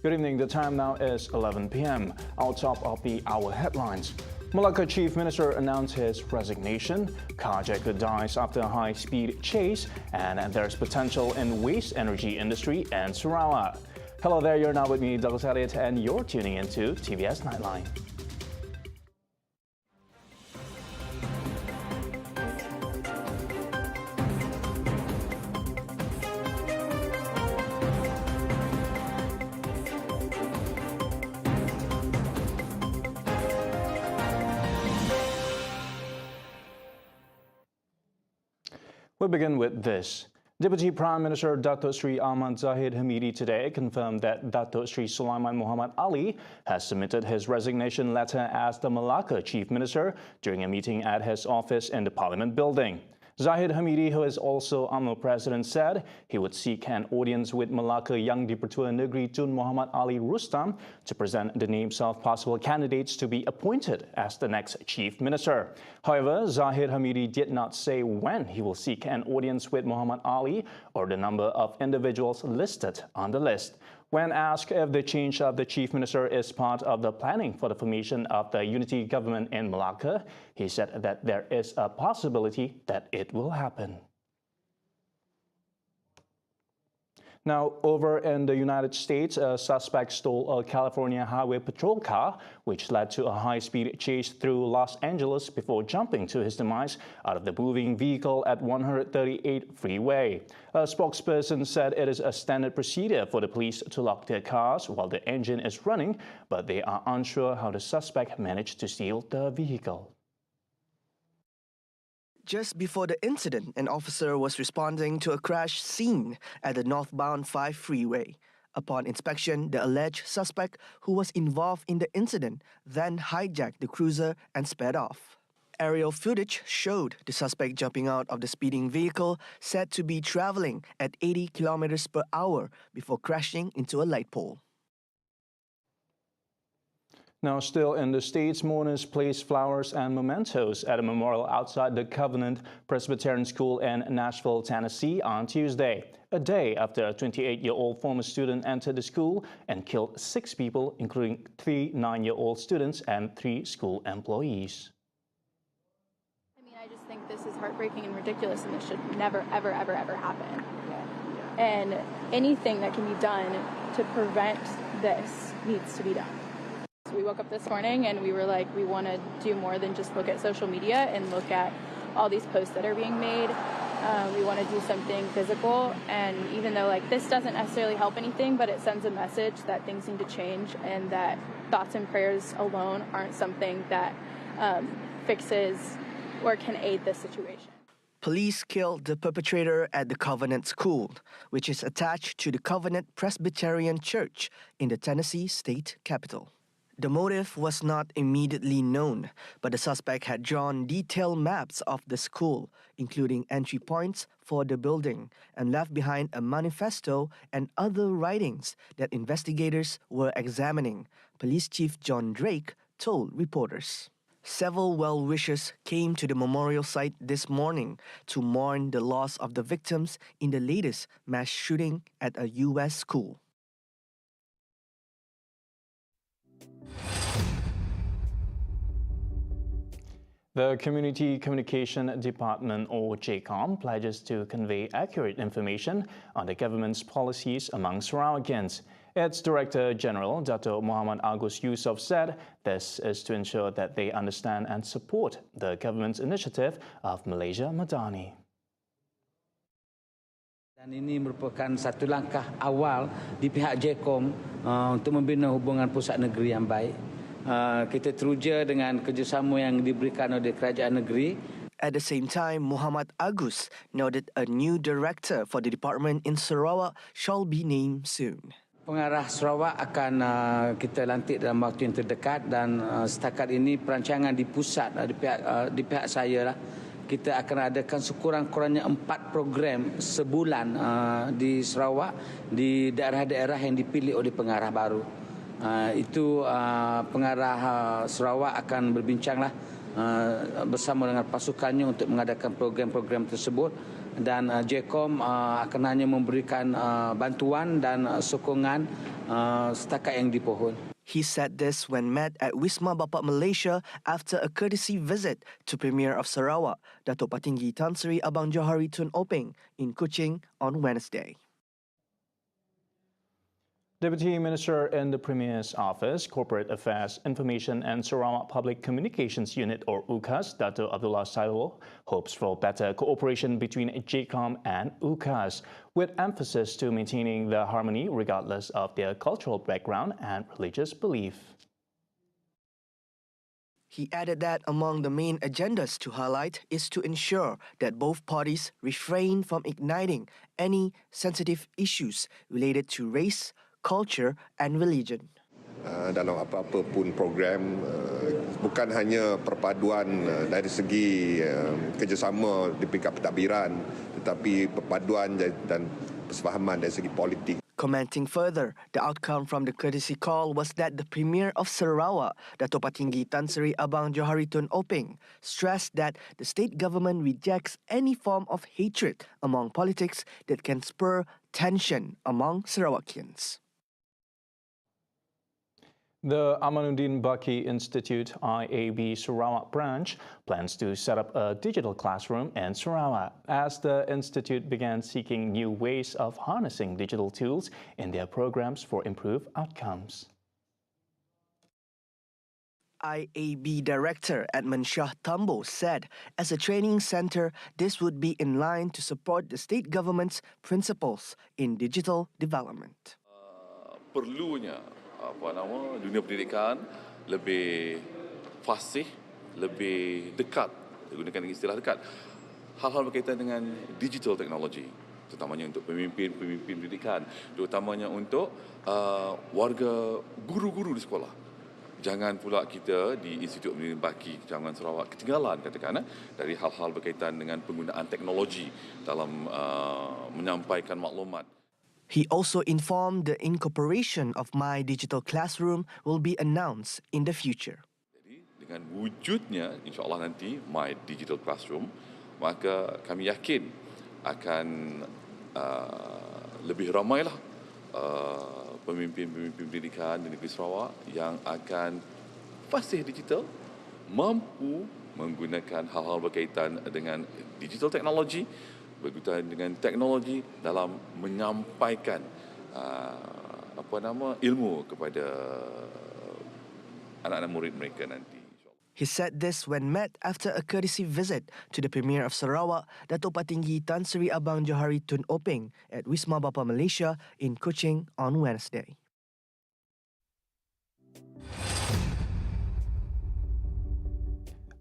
Good evening. The time now is 11 p.m. Our top of the hour headlines. Malacca Chief Minister announced his resignation. Carjacker dies after a high-speed chase, and there's potential in waste energy industry and Sarawak. Hello there, you're now with me, Douglas Elliott, and you're tuning into TVS Nightline. We begin with this. Deputy Prime Minister Dato Sri Ahmad Zahid Hamidi today confirmed that Dato Sri Sulaiman Muhammad Ali has submitted his resignation letter as the Malacca Chief Minister during a meeting at his office in the Parliament building. Zahid Hamidi, who is also UMNO President, said he would seek an audience with Malacca Yang Di-Pertua Negeri Tun Muhammad Ali Rustam to present the names of possible candidates to be appointed as the next Chief Minister. However, Zahid Hamidi did not say when he will seek an audience with Muhammad Ali or the number of individuals listed on the list. When asked if the change of the Chief Minister is part of the planning for the formation of the unity government in Malacca, he said that there is a possibility that it will happen. Now, over in the United States, a suspect stole a California Highway Patrol car, which led to a high-speed chase through Los Angeles before jumping to his demise out of the moving vehicle at 138 freeway. A spokesperson said it is a standard procedure for the police to lock their cars while the engine is running, but they are unsure how the suspect managed to steal the vehicle. Just before the incident, an officer was responding to a crash scene at the northbound 5 freeway. Upon inspection, the alleged suspect who was involved in the incident then hijacked the cruiser and sped off. Aerial footage showed the suspect jumping out of the speeding vehicle said to be traveling at 80 kilometers per hour before crashing into a light pole. Now, still in the States, mourners placed flowers and mementos at a memorial outside the Covenant Presbyterian School in Nashville, Tennessee on Tuesday, a day after a 28-year-old former student entered the school and killed 6 people, including 3 9-year-old students and 3 school employees. I just think this is heartbreaking and ridiculous, and this should never, ever, ever, ever happen. And anything that can be done to prevent this needs to be done. We woke up this morning and we were like, we want to do more than just look at social media and look at all these posts that are being made. We want to do something physical, and even though this doesn't necessarily help anything, but it sends a message that things need to change and that thoughts and prayers alone aren't something that fixes or can aid this situation. Police killed the perpetrator at the Covenant School, which is attached to the Covenant Presbyterian Church in the Tennessee state capital. The motive was not immediately known, but the suspect had drawn detailed maps of the school, including entry points for the building, and left behind a manifesto and other writings that investigators were examining, Police Chief John Drake told reporters. Several well-wishers came to the memorial site this morning to mourn the loss of the victims in the latest mass shooting at a U.S. school. The Community Communication Department, or JCOM, pledges to convey accurate information on the government's policies among Sarawakians. Its Director General, Dato Muhammad Agus Yusof, said this is to ensure that they understand and support the government's initiative of Malaysia Madani. Dan ini merupakan satu langkah awal di pihak JCOM untuk membina hubungan pusat negeri yang baik. Kita teruja dengan kerjasama yang diberikan oleh kerajaan negeri. At the same time, Muhammad Agus noted a new director for the department in Sarawak shall be named soon. Pengarah Sarawak akan kita lantik dalam waktu yang terdekat, dan setakat ini perancangan di pusat di pihak saya lah. Kita akan adakan sekurang-kurangnya 4 program sebulan di Sarawak di daerah-daerah yang dipilih oleh pengarah baru. Itu pengarah Sarawak akan berbincanglah bersama dengan pasukannya untuk mengadakan program-program tersebut, dan JCOM akan hanya memberikan bantuan dan sokongan setakat yang dipohon. He said this when met at Wisma Bapak Malaysia after a courtesy visit to Premier of Sarawak, Datuk Patinggi Tan Sri Abang Johari Tun Openg in Kuching on Wednesday. Deputy Minister in the Premier's Office, Corporate Affairs, Information and Sarawak Public Communications Unit or UCAS, Dato' Abdullah Saidul, hopes for better cooperation between JCOM and UCAS, with emphasis to maintaining the harmony regardless of their cultural background and religious belief. He added that among the main agendas to highlight is to ensure that both parties refrain from igniting any sensitive issues related to race, culture and religion. Dalam apa-apa pun program, bukan hanya perpaduan dari segi kerjasama di peringkat pentadbiran, tetapi perpaduan dan persefahaman dari segi politik. Commenting further, the outcome from the courtesy call was that the Premier of Sarawak, Datuk Patinggi Tan Sri Abang Johari Tun Openg, stressed that the state government rejects any form of hatred among politics that can spur tension among Sarawakians. The Amanuddin Baki Institute IAB Sarawak branch plans to set up a digital classroom in Sarawak as the institute began seeking new ways of harnessing digital tools in their programs for improved outcomes. IAB Director Edmund Shah Tambo said, as a training center, this would be in line to support the state government's principles in digital development. Perlunya dunia pendidikan lebih fasih, lebih dekat, gunakan istilah dekat, hal-hal berkaitan dengan digital technology, terutamanya untuk pemimpin pendidikan, terutamanya untuk warga guru-guru di sekolah. Jangan pula kita di Institut Amanuddin Baki Jangan Sarawak ketinggalan katakan dari hal-hal berkaitan dengan penggunaan teknologi dalam menyampaikan maklumat. He also informed the incorporation of My Digital Classroom will be announced in the future. Jadi dengan wujudnya insya-Allah nanti My Digital Classroom, maka kami yakin akan lebih ramailah pemimpin-pemimpin pendidikan di negeri Sarawak yang akan fasih digital, mampu menggunakan hal-hal berkaitan dengan digital technology, berkaitan dengan teknologi dalam menyampaikan ilmu kepada anak-anak murid mereka nanti. He said this when met after a courtesy visit to the Premier of Sarawak, Datuk Patinggi Tan Sri Abang Johari Tun Openg at Wisma Bapak Malaysia in Kuching on Wednesday.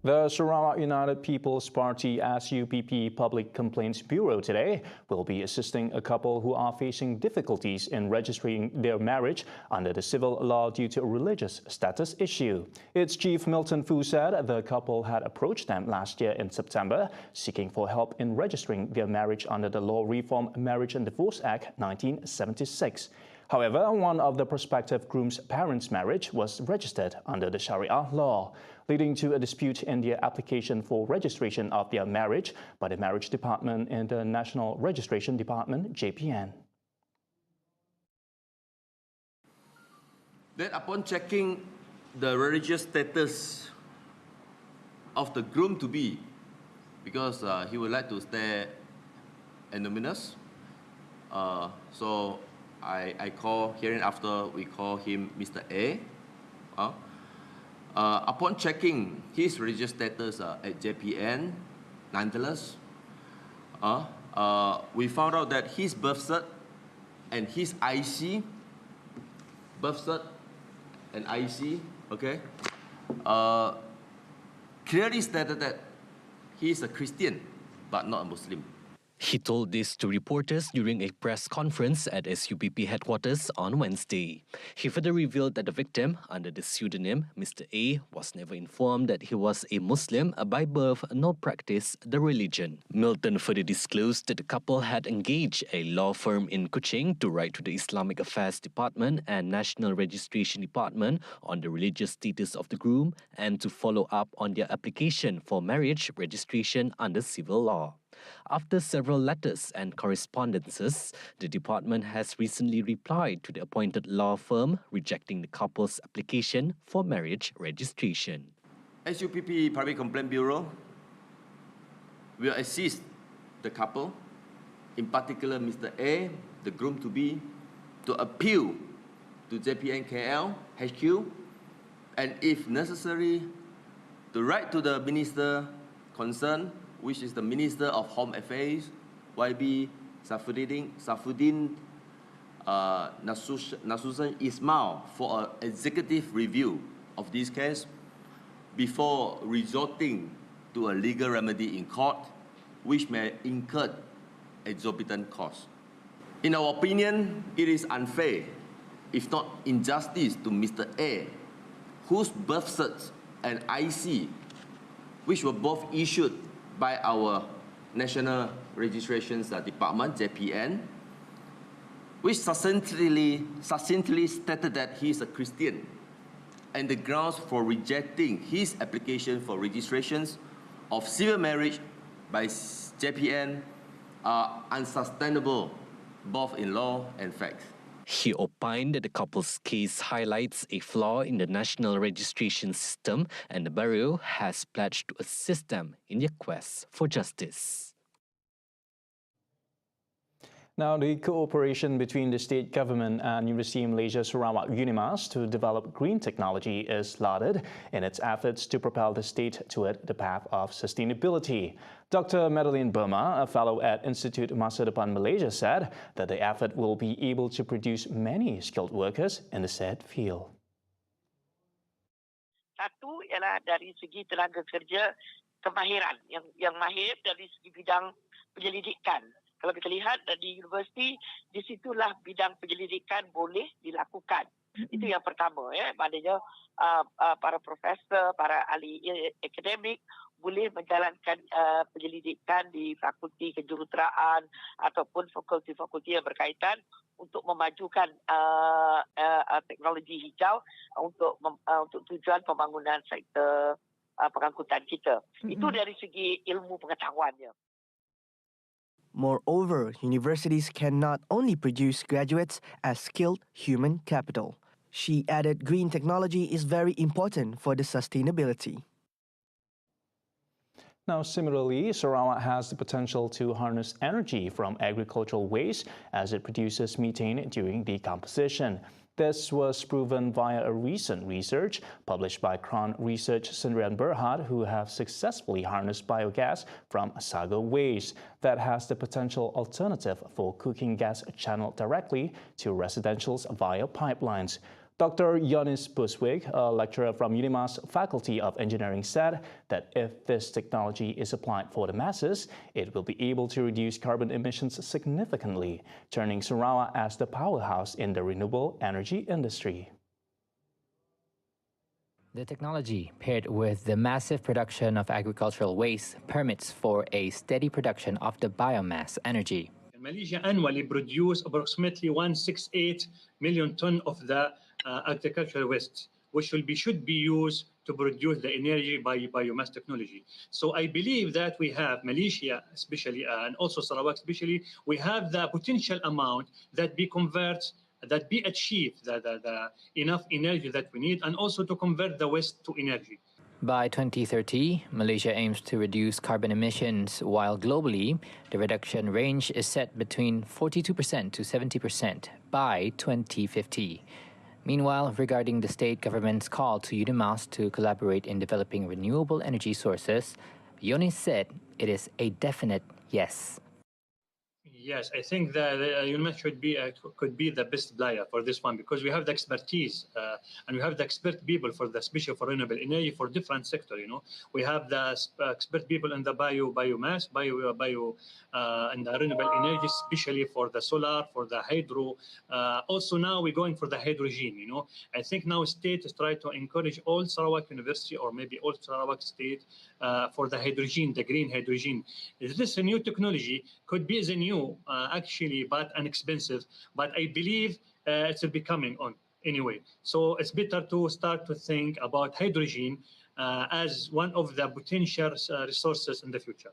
The Sarawak United People's Party SUPP Public Complaints Bureau today will be assisting a couple who are facing difficulties in registering their marriage under the civil law due to a religious status issue. Its chief Milton Fu said the couple had approached them last year in September, seeking for help in registering their marriage under the Law Reform Marriage and Divorce Act 1976. However, one of the prospective groom's parents' marriage was registered under the Sharia law, leading to a dispute in their application for registration of their marriage by the Marriage Department and the National Registration Department, JPN. Then upon checking the religious status of the groom-to-be, because he would like to stay anonymous, so I call, hereinafter we call him Mr. A. Upon checking his religious status at JPN, nonetheless, we found out that his birth cert and his IC, birth cert and IC, okay, clearly stated that he is a Christian but not a Muslim. He told this to reporters during a press conference at SUPP headquarters on Wednesday. He further revealed that the victim, under the pseudonym Mr. A, was never informed that he was a Muslim by birth nor practiced the religion. Milton further disclosed that the couple had engaged a law firm in Kuching to write to the Islamic Affairs Department and National Registration Department on the religious status of the groom and to follow up on their application for marriage registration under civil law. After several letters and correspondences, the department has recently replied to the appointed law firm rejecting the couple's application for marriage registration. SUPP Public Complaint Bureau will assist the couple, in particular Mr. A, the groom-to-be, to appeal to JPN KL HQ and if necessary, to write to the minister concerned, which is the Minister of Home Affairs, YB Saifuddin Nasution Ismail, for an executive review of this case before resorting to a legal remedy in court, which may incur exorbitant costs. In our opinion, it is unfair, if not injustice, to Mr. A, whose birth cert and IC, which were both issued by our National Registrations Department, JPN, which succinctly stated that he is a Christian, and the grounds for rejecting his application for registrations of civil marriage by JPN are unsustainable, both in law and fact. He opined that the couple's case highlights a flaw in the national registration system and the Bureau has pledged to assist them in their quest for justice. Now, the cooperation between the state government and University of Malaysia Sarawak UNIMAS to develop green technology is lauded in its efforts to propel the state toward the path of sustainability. Dr. Madeline Burma, a fellow at Institute Masa Depan Malaysia, said that the effort will be able to produce many skilled workers in the said field. Satu ialah dari segi tenaga kerja kemahiran yang mahir dari segi bidang penyelidikan. Kalau kita lihat di universiti, di situlah bidang penyelidikan boleh dilakukan. Itu yang pertama, ya. Maknanya para profesor, para ahli akademik boleh menjalankan penyelidikan di fakulti kejuruteraan ataupun fakulti-fakulti yang berkaitan untuk memajukan teknologi hijau untuk tujuan pembangunan sektor pengangkutan kita. Itu dari segi ilmu pengetahuannya. Moreover, universities can not only produce graduates as skilled human capital. She added green technology is very important for the sustainability. Now, similarly, Sarawak has the potential to harness energy from agricultural waste as it produces methane during decomposition. This was proven via a recent research published by Crown Research Sendirian Berhad, who have successfully harnessed biogas from sago waste that has the potential alternative for cooking gas channeled directly to residentials via pipelines. Dr. Yonis Buswig, a lecturer from UNIMAS Faculty of Engineering, said that if this technology is applied for the masses, it will be able to reduce carbon emissions significantly, turning Sarawak as the powerhouse in the renewable energy industry. The technology, paired with the massive production of agricultural waste, permits for a steady production of the biomass energy. Malaysia annually produces approximately 168 million tons of the agricultural waste, which should be used to produce the energy by biomass technology. So I believe that we have Malaysia, especially, and also Sarawak, especially, we have the potential amount that be achieved, the enough energy that we need, and also to convert the waste to energy. By 2030, Malaysia aims to reduce carbon emissions, while globally, the reduction range is set between 42% to 70% by 2050. Meanwhile, regarding the state government's call to UNIMAS to collaborate in developing renewable energy sources, Yonis said it is a definite yes. Yes, I think that UNMES could be the best player for this one because we have the expertise and we have the expert people for the especially for renewable energy for different sector. You know, we have the expert people in the biomass, and the renewable energy, especially for the solar, for the hydro. Also now we're going for the hydrogen. You know, I think now state is trying to encourage all Sarawak University or maybe all Sarawak state for the hydrogen, the green hydrogen. Is this a new technology? Could be the new, actually, but inexpensive. But I believe it's becoming on anyway. So it's better to start to think about hydrogen as one of the potential resources in the future.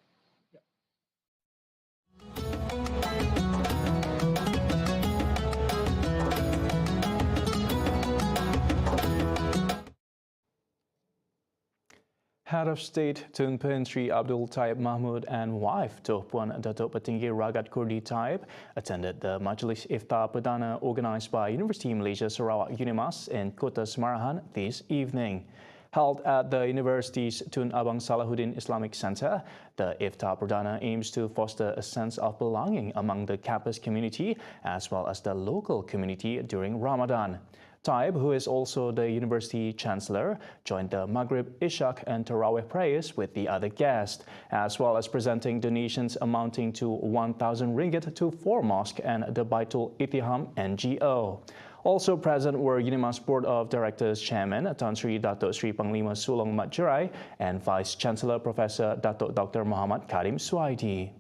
Head of State Tun Pen Sri Abdul Taib Mahmud and wife Tuan Puan Datuk Petinggi Ragat Kurdi Taib attended the Majlis Iftar Perdana organised by University Malaysia Sarawak UNIMAS in Kota Semarahan this evening. Held at the university's Tun Abang Salahuddin Islamic Centre, the Iftar Perdana aims to foster a sense of belonging among the campus community as well as the local community during Ramadan. Taib, who is also the university chancellor, joined the Maghrib, Ishaq and Tarawih prayers with the other guests, as well as presenting donations amounting to 1,000 ringgit to 4 mosques and the Baitul Ittiham NGO. Also present were UNIMAS Board of Directors Chairman Tan Sri Datuk Sri Panglima Sulong Mat Jerai and Vice Chancellor Professor Datuk Dr. Muhammad Karim Suwaidi.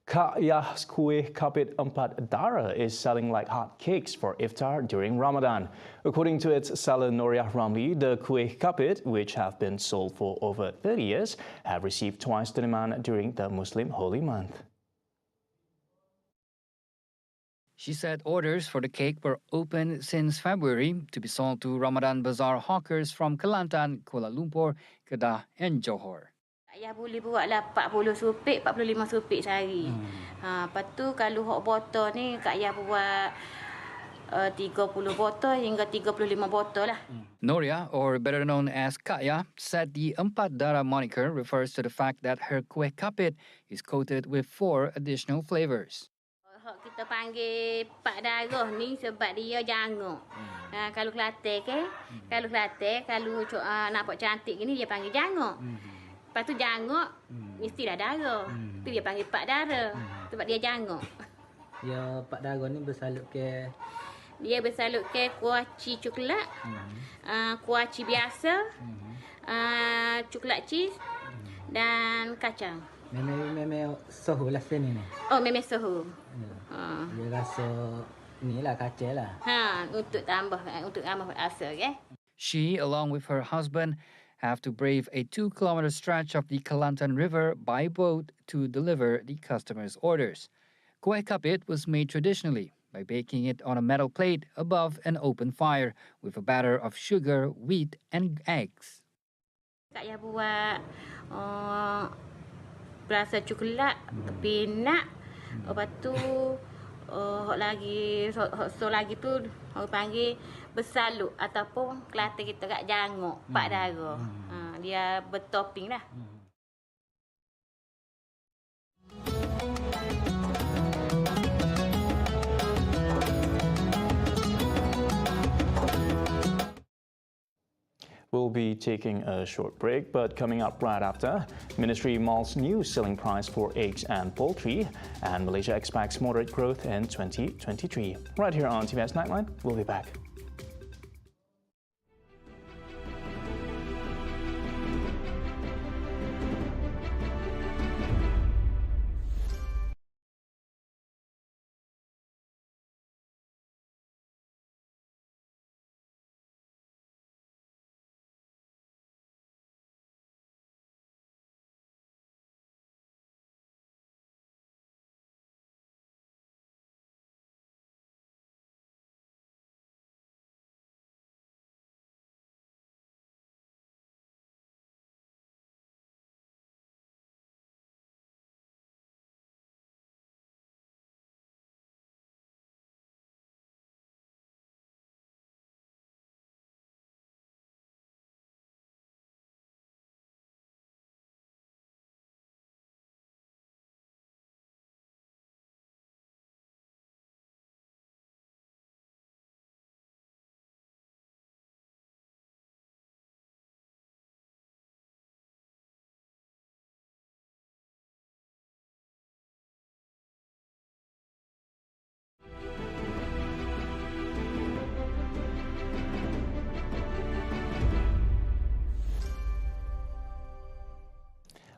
Kak Yah's Kuih Kapit Empat Dara is selling like hotcakes for iftar during Ramadan. According to its seller Noriah Ramli, the Kuih Kapit, which have been sold for over 30 years, have received twice the demand during the Muslim holy month. She said orders for the cake were open since February to be sold to Ramadan Bazaar hawkers from Kelantan, Kuala Lumpur, Kedah and Johor. Ayah boleh buat lah 40 supik, 45 supik sehari. Lepas tu kalau hot botol ni Kak Ayah buat 30 botol hingga 35 botol lah. Noria, or better known as Kak Yah, said the Empat Dara moniker refers to the fact that her kuih kapit is coated with 4 additional flavors. Kita panggil Pak Darah ni sebab dia jangok. Kalau Kelantan ke, kalau nampak cantik gini dia panggil jangok. Lepas tu jangok, mestilah darah. Tu dia panggil Pak Dara. Sebab dia jangok. Ya, Pak Dara ni bersalut ke? Dia bersalut ke kuaci coklat, kuaci biasa, coklat cheese dan kacang. Memang sohu lah sini ni. Oh, memang sohu. Dia rasa ni lah kacang lah. Untuk tambah rasa ke. She, along with her husband, have to brave a 2-kilometer stretch of the Kelantan River by boat to deliver the customers' orders. Kuih kapit was made traditionally by baking it on a metal plate above an open fire with a batter of sugar, wheat and eggs. Saya buat rasa coklat, peanut, lepas tu lagi tu orang panggil bersalut ataupun Kelantan kita kat jangok, Pak Dara. Dia bertopping lah. We'll be taking a short break, but coming up right after, Ministry mulls new selling price for eggs and poultry, and Malaysia expects moderate growth in 2023. Right here on TVS Nightline, we'll be back.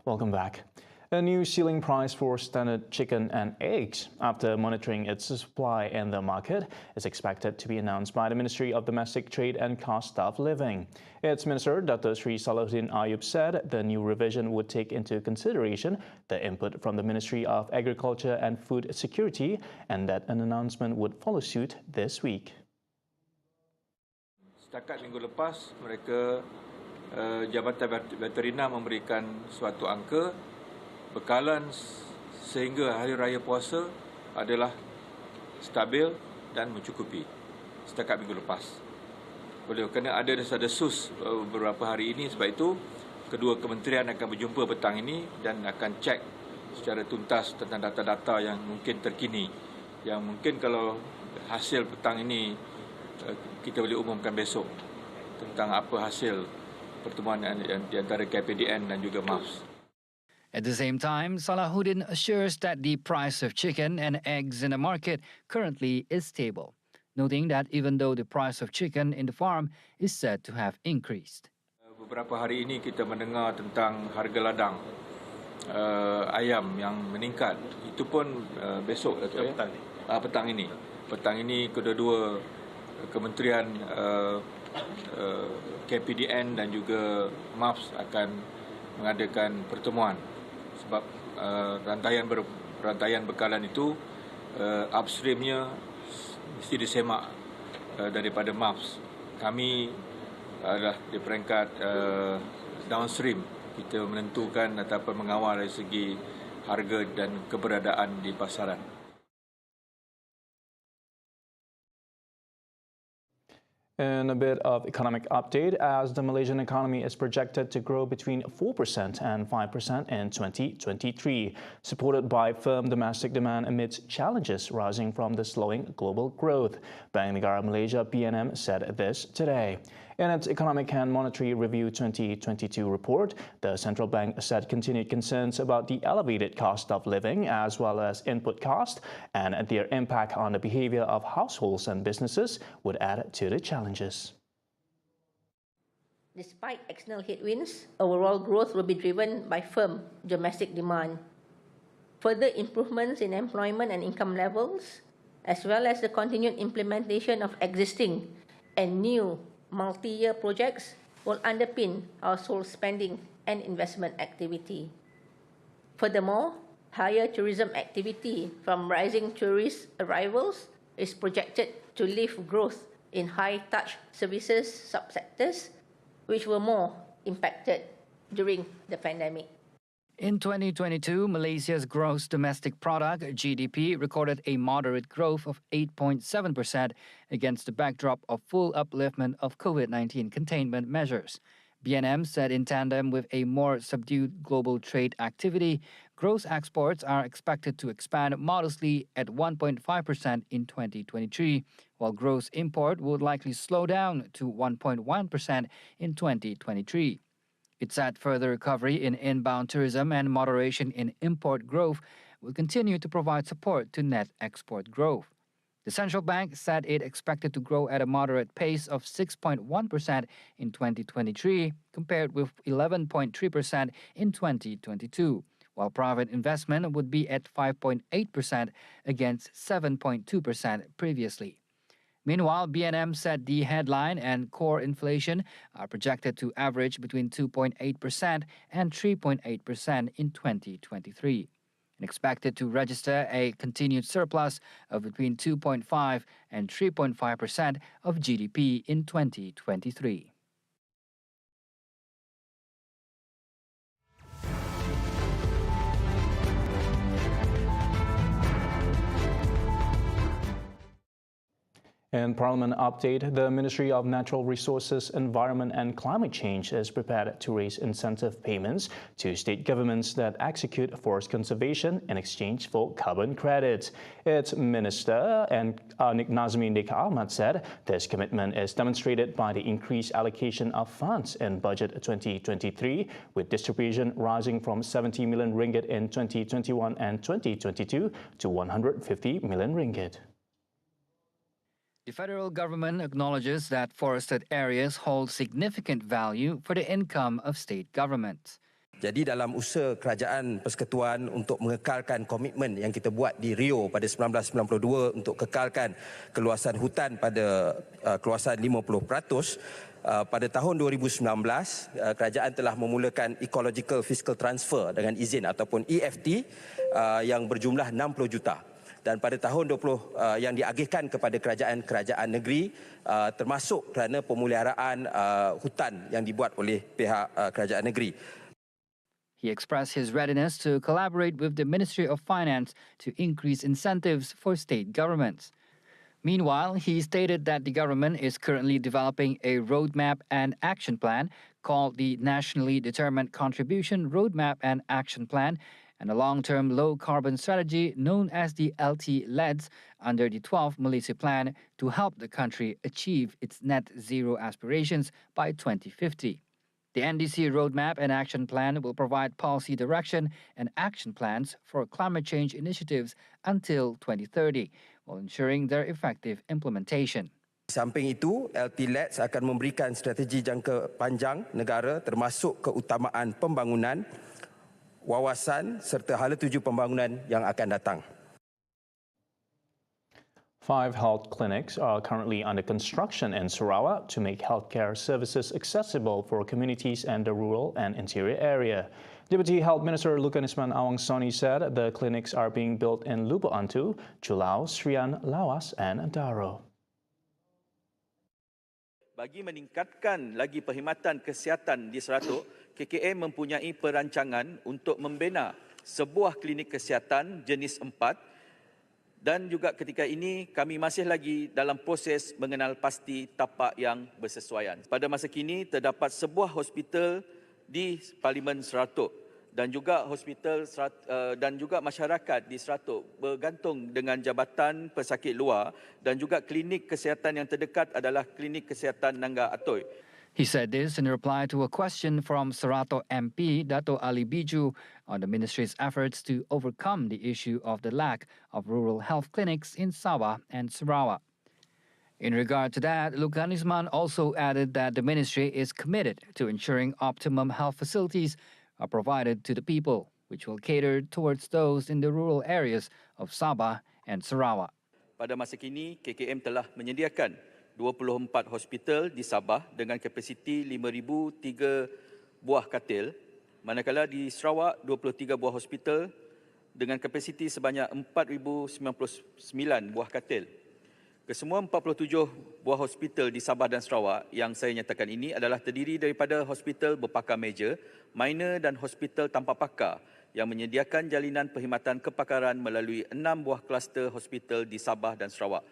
Welcome back. A new ceiling price for standard chicken and eggs, after monitoring its supply in the market, is expected to be announced by the Ministry of Domestic Trade and Cost of Living. Its Minister, Dr. Sri Salahuddin Ayub, said the new revision would take into consideration the input from the Ministry of Agriculture and Food Security, and that an announcement would follow suit this week. Setakat minggu lepas, mereka Jabatan Veterina memberikan suatu angka bekalan sehingga Hari Raya Puasa adalah stabil dan mencukupi setakat minggu lepas. Oleh kerana ada desas-desus beberapa hari ini, sebab itu kedua kementerian akan berjumpa petang ini dan akan cek secara tuntas tentang data-data yang mungkin terkini, yang mungkin kalau hasil petang ini kita boleh umumkan besok tentang apa hasil pertemuan di antara KPDN dan juga MAFS. At the same time, Salahuddin assures that the price of chicken and eggs in the market currently is stable, noting that even though the price of chicken in the farm is said to have increased. Beberapa hari ini kita mendengar tentang harga ladang ayam yang meningkat. Itu pun besok petang ini. Petang ini kedua-dua kementerian KPDN dan juga MAFS akan mengadakan pertemuan. Sebab rantaian bekalan itu upstreamnya mesti disemak daripada MAFS. Kami adalah di peringkat downstream. Kita menentukan ataupun mengawal dari segi harga dan keberadaan di pasaran. In a bit of economic update, as the Malaysian economy is projected to grow between 4% and 5% in 2023, supported by firm domestic demand amidst challenges rising from the slowing global growth. Bank Negara Malaysia (BNM) said this today. In its Economic and Monetary Review 2022 report, the central bank said continued concerns about the elevated cost of living as well as input cost and their impact on the behavior of households and businesses would add to the challenges. Despite external headwinds, overall growth will be driven by firm domestic demand. Further improvements in employment and income levels, as well as the continued implementation of existing and new multi-year projects will underpin household spending and investment activity. Furthermore, higher tourism activity from rising tourist arrivals is projected to lift growth in high-touch services subsectors, which were more impacted during the pandemic. In 2022, Malaysia's gross domestic product, GDP, recorded a moderate growth of 8.7% against the backdrop of full upliftment of COVID-19 containment measures. BNM said in tandem with a more subdued global trade activity, gross exports are expected to expand modestly at 1.5% in 2023, while gross import would likely slow down to 1.1% in 2023. It said further recovery in inbound tourism and moderation in import growth will continue to provide support to net export growth. The central bank said it expected to grow at a moderate pace of 6.1% in 2023, compared with 11.3% in 2022, while private investment would be at 5.8% against 7.2% previously. Meanwhile, BNM said the headline and core inflation are projected to average between 2.8% and 3.8% in 2023, and expected to register a continued surplus of between 2.5% and 3.5% of GDP in 2023. In Parliament update, the Ministry of Natural Resources, Environment and Climate Change is prepared to raise incentive payments to state governments that execute forest conservation in exchange for carbon credits. Its Minister, Nazmi Nik Ahmad, said this commitment is demonstrated by the increased allocation of funds in Budget 2023, with distribution rising from 70 million ringgit in 2021 and 2022 to 150 million ringgit. The federal government acknowledges that forested areas hold significant value for the income of state governments. Jadi dalam usaha kerajaan persekutuan untuk mengekalkan komitmen yang kita buat di Rio pada 1992 untuk kekalkan keluasan hutan pada keluasan 50%, pada tahun 2019 kerajaan telah memulakan Ecological Fiscal Transfer dengan izin ataupun EFT yang berjumlah 60 juta. Dan pada tahun 20 yang diagihkan kepada kerajaan-kerajaan negeri termasuk kerana pemeliharaan hutan yang dibuat oleh pihak kerajaan negeri. He expressed his readiness to collaborate with the Ministry of Finance to increase incentives for state governments. Meanwhile, he stated that the government is currently developing a roadmap and action plan called the Nationally Determined Contribution Roadmap and Action Plan and a long-term low-carbon strategy known as the LT-LEDS under the 12th Malaysia Plan to help the country achieve its net zero aspirations by 2050. The NDC Roadmap and Action Plan will provide policy direction and action plans for climate change initiatives until 2030, while ensuring their effective implementation. Samping itu, LT-LEDS akan memberikan strategi jangka panjang negara termasuk keutamaan pembangunan, wawasan serta hala tuju pembangunan yang akan datang. 5 health clinics are currently under construction in Sarawak to make healthcare services accessible for communities in the rural and interior area. Deputy Health Minister Lukanisman Awang Soni said the clinics are being built in Lubuk Antu, Julau, Serian, Lawas and Daro. Bagi meningkatkan lagi perkhidmatan kesihatan di Seratuk, KKM mempunyai perancangan untuk membina sebuah klinik kesihatan jenis 4 dan juga ketika ini kami masih lagi dalam proses mengenal pasti tapak yang bersesuaian. Pada masa kini terdapat sebuah hospital di Parlimen Seratuk dan juga masyarakat di Seratuk bergantung dengan Jabatan Pesakit Luar dan juga klinik kesihatan yang terdekat adalah klinik kesihatan Nangga Atoi. He said this in reply to a question from Serato MP Dato' Ali Biju on the ministry's efforts to overcome the issue of the lack of rural health clinics in Sabah and Sarawak. In regard to that, Lukanisman also added that the ministry is committed to ensuring optimum health facilities are provided to the people, which will cater towards those in the rural areas of Sabah and Sarawak. Pada masa kini, KKM telah menyediakan 24 hospital di Sabah dengan kapasiti 5,003 buah katil, manakala di Sarawak 23 buah hospital dengan kapasiti sebanyak 4,099 buah katil. Kesemua 47 buah hospital di Sabah dan Sarawak yang saya nyatakan ini adalah terdiri daripada hospital berpakar meja, minor dan hospital tanpa pakar yang menyediakan jalinan perkhidmatan kepakaran melalui 6 buah kluster hospital di Sabah dan Sarawak.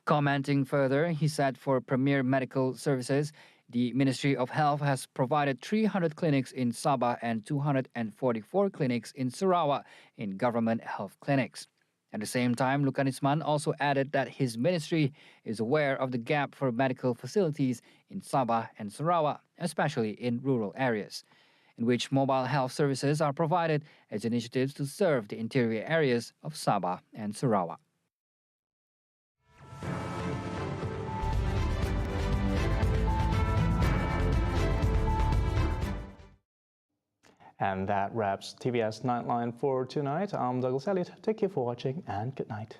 Commenting further, he said for premier medical services, the Ministry of Health has provided 300 clinics in Sabah and 244 clinics in Sarawak in government health clinics. At the same time, Lukanisman also added that his ministry is aware of the gap for medical facilities in Sabah and Sarawak, especially in rural areas, in which mobile health services are provided as initiatives to serve the interior areas of Sabah and Sarawak. And that wraps TVS Nightline for tonight. I'm Douglas Elliott. Thank you for watching and good night.